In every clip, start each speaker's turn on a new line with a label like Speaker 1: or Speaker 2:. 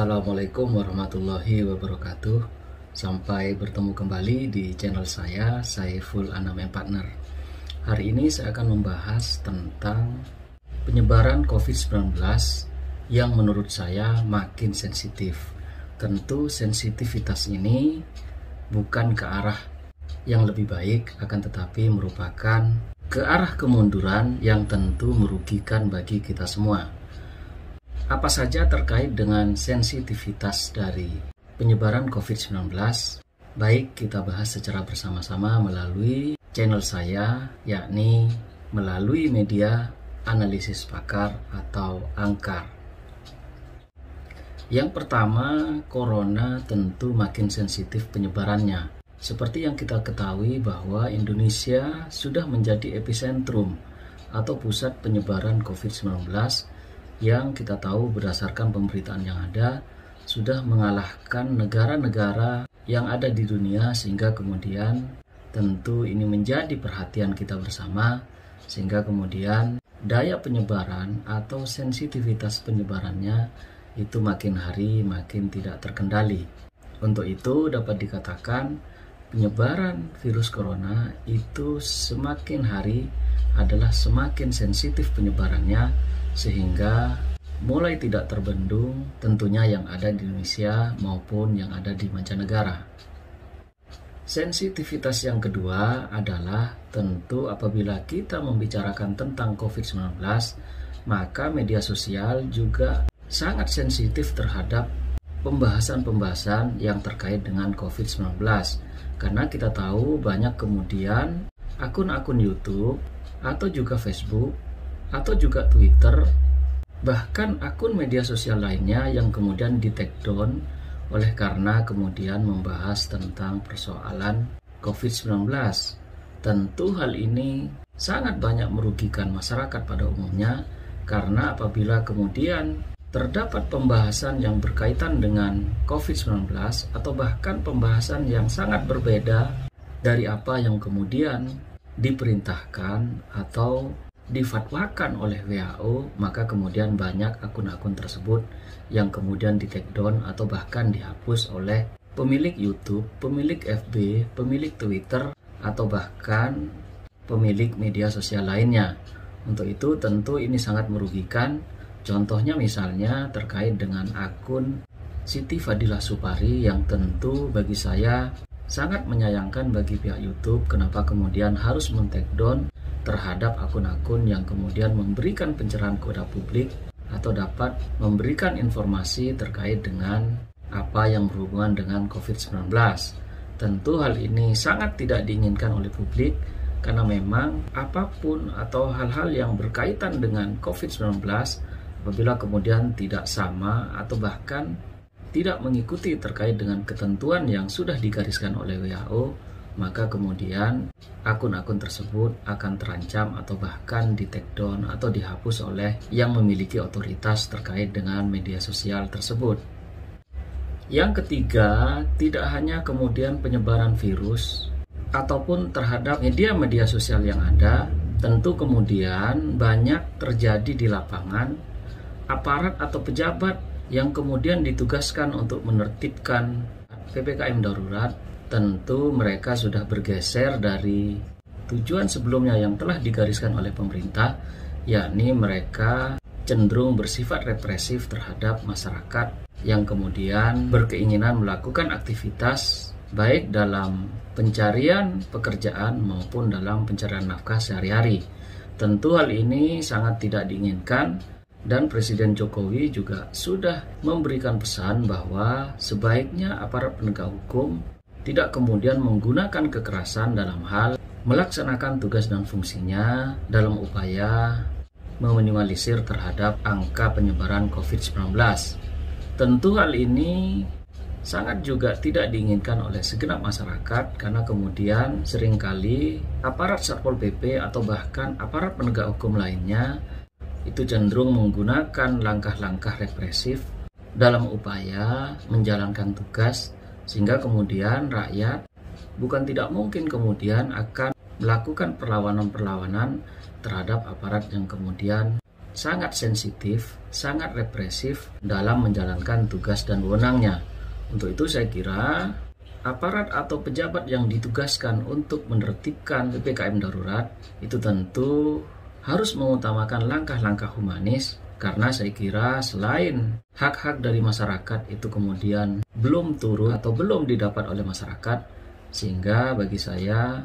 Speaker 1: Assalamualaikum warahmatullahi wabarakatuh. Sampai bertemu kembali di channel saya, Saiful Anam and Partner. Hari ini saya akan membahas tentang penyebaran COVID-19 yang menurut saya makin sensitif. Tentu sensitivitas ini bukan ke arah yang lebih baik, akan tetapi merupakan ke arah kemunduran yang tentu merugikan bagi kita semua. Apa saja terkait dengan sensitivitas dari penyebaran COVID-19? Baik, kita bahas secara bersama-sama melalui channel saya, yakni melalui media analisis pakar atau Angkar. Yang pertama, corona tentu makin sensitif penyebarannya. Seperti yang kita ketahui bahwa Indonesia sudah menjadi epicentrum atau pusat penyebaran COVID-19 yang kita tahu berdasarkan pemberitaan yang ada sudah mengalahkan negara-negara yang ada di dunia, sehingga kemudian tentu ini menjadi perhatian kita bersama, sehingga kemudian daya penyebaran atau sensitivitas penyebarannya itu makin hari makin tidak terkendali. Untuk itu dapat dikatakan penyebaran virus corona itu semakin hari adalah semakin sensitif penyebarannya, sehingga mulai tidak terbendung tentunya yang ada di Indonesia maupun yang ada di mancanegara. Sensitivitas yang kedua adalah tentu apabila kita membicarakan tentang COVID-19, maka media sosial juga sangat sensitif terhadap pembahasan-pembahasan yang terkait dengan COVID-19. Karena kita tahu banyak kemudian akun-akun YouTube atau juga Facebook atau juga Twitter, bahkan akun media sosial lainnya yang kemudian di take down oleh karena kemudian membahas tentang persoalan COVID-19. Tentu hal ini sangat banyak merugikan masyarakat pada umumnya, karena apabila kemudian terdapat pembahasan yang berkaitan dengan COVID-19 atau bahkan pembahasan yang sangat berbeda dari apa yang kemudian diperintahkan atau difatwakan oleh WHO, maka kemudian banyak akun-akun tersebut yang kemudian di take down atau bahkan dihapus oleh pemilik YouTube, pemilik FB, pemilik Twitter, atau bahkan pemilik media sosial lainnya. Untuk itu tentu ini sangat merugikan. Contohnya misalnya terkait dengan akun Siti Fadilah Supari yang tentu bagi saya sangat menyayangkan bagi pihak YouTube kenapa kemudian harus men-take down terhadap akun-akun yang kemudian memberikan pencerahan kepada publik atau dapat memberikan informasi terkait dengan apa yang berhubungan dengan COVID-19. Tentu hal ini sangat tidak diinginkan oleh publik, karena memang apapun atau hal-hal yang berkaitan dengan COVID-19 apabila kemudian tidak sama atau bahkan tidak mengikuti terkait dengan ketentuan yang sudah digariskan oleh WHO, maka kemudian akun-akun tersebut akan terancam atau bahkan di take down atau dihapus oleh yang memiliki otoritas terkait dengan media sosial tersebut. Yang ketiga, tidak hanya kemudian penyebaran virus ataupun terhadap media-media sosial yang ada, tentu kemudian banyak terjadi di lapangan aparat atau pejabat yang kemudian ditugaskan untuk menertibkan PPKM darurat. Tentu mereka sudah bergeser dari tujuan sebelumnya yang telah digariskan oleh pemerintah, yakni mereka cenderung bersifat represif terhadap masyarakat yang kemudian berkeinginan melakukan aktivitas baik dalam pencarian pekerjaan maupun dalam pencarian nafkah sehari-hari. Tentu hal ini sangat tidak diinginkan, dan Presiden Jokowi juga sudah memberikan pesan bahwa sebaiknya aparat penegak hukum tidak kemudian menggunakan kekerasan dalam hal melaksanakan tugas dan fungsinya dalam upaya meminimalisir terhadap angka penyebaran COVID-19. Tentu hal ini sangat juga tidak diinginkan oleh segenap masyarakat, karena kemudian seringkali aparat Satpol PP atau bahkan aparat penegak hukum lainnya itu cenderung menggunakan langkah-langkah represif dalam upaya menjalankan tugas, sehingga kemudian rakyat bukan tidak mungkin kemudian akan melakukan perlawanan-perlawanan terhadap aparat yang kemudian sangat sensitif, sangat represif dalam menjalankan tugas dan wewenangnya. Untuk itu saya kira aparat atau pejabat yang ditugaskan untuk menertibkan PPKM darurat itu tentu harus mengutamakan langkah-langkah humanis, karena saya kira selain hak-hak dari masyarakat itu kemudian belum turun atau belum didapat oleh masyarakat, sehingga bagi saya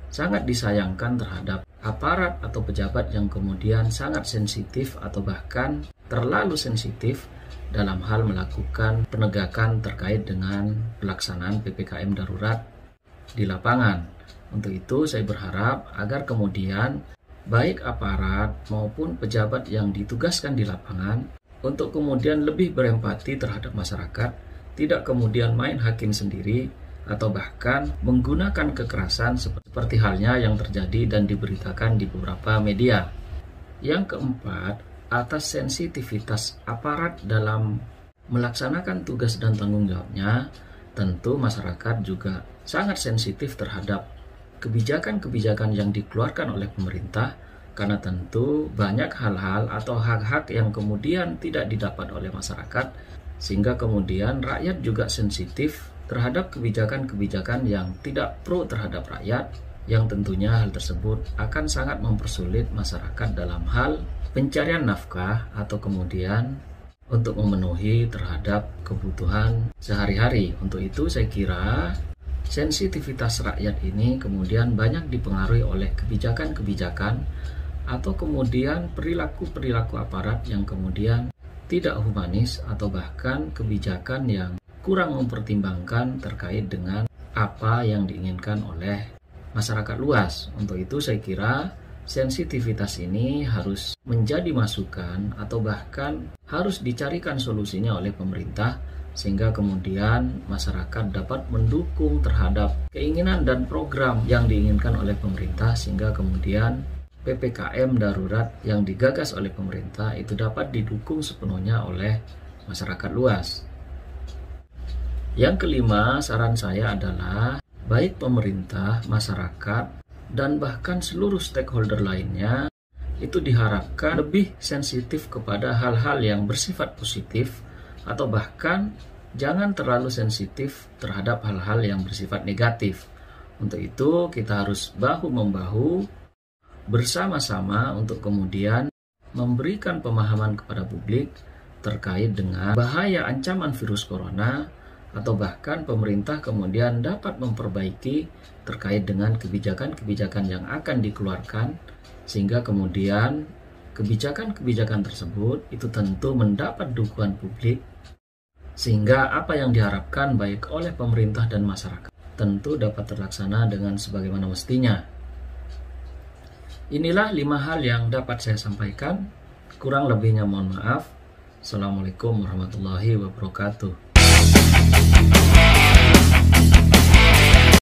Speaker 1: sangat disayangkan terhadap aparat atau pejabat yang kemudian sangat sensitif atau bahkan terlalu sensitif dalam hal melakukan penegakan terkait dengan pelaksanaan PPKM darurat di lapangan. Untuk itu saya berharap agar kemudian baik aparat maupun pejabat yang ditugaskan di lapangan untuk kemudian lebih berempati terhadap masyarakat, tidak kemudian main hakim sendiri atau bahkan menggunakan kekerasan seperti halnya yang terjadi dan diberitakan di beberapa media. Yang keempat, atas sensitivitas aparat dalam melaksanakan tugas dan tanggung jawabnya, tentu masyarakat juga sangat sensitif terhadap kebijakan-kebijakan yang dikeluarkan oleh pemerintah, karena tentu banyak hal-hal atau hak-hak yang kemudian tidak didapat oleh masyarakat, sehingga kemudian rakyat juga sensitif terhadap kebijakan-kebijakan yang tidak pro terhadap rakyat, yang tentunya hal tersebut akan sangat mempersulit masyarakat dalam hal pencarian nafkah atau kemudian untuk memenuhi terhadap kebutuhan sehari-hari. Untuk itu saya kira sensitivitas rakyat ini kemudian banyak dipengaruhi oleh kebijakan-kebijakan atau kemudian perilaku-perilaku aparat yang kemudian tidak humanis atau bahkan kebijakan yang kurang mempertimbangkan terkait dengan apa yang diinginkan oleh masyarakat luas. Untuk itu saya kira sensitivitas ini harus menjadi masukan atau bahkan harus dicarikan solusinya oleh pemerintah, sehingga kemudian masyarakat dapat mendukung terhadap keinginan dan program yang diinginkan oleh pemerintah, sehingga kemudian PPKM darurat yang digagas oleh pemerintah itu dapat didukung sepenuhnya oleh masyarakat luas. Yang kelima, saran saya adalah baik pemerintah, masyarakat, dan bahkan seluruh stakeholder lainnya itu diharapkan lebih sensitif kepada hal-hal yang bersifat positif atau bahkan jangan terlalu sensitif terhadap hal-hal yang bersifat negatif. Untuk itu kita harus bahu-membahu bersama-sama untuk kemudian memberikan pemahaman kepada publik terkait dengan bahaya ancaman virus corona, atau bahkan pemerintah kemudian dapat memperbaiki terkait dengan kebijakan-kebijakan yang akan dikeluarkan, sehingga kemudian kebijakan-kebijakan tersebut itu tentu mendapat dukungan publik, sehingga apa yang diharapkan baik oleh pemerintah dan masyarakat tentu dapat terlaksana dengan sebagaimana mestinya. Inilah 5 hal yang dapat saya sampaikan. Kurang lebihnya mohon maaf. Assalamualaikum warahmatullahi wabarakatuh.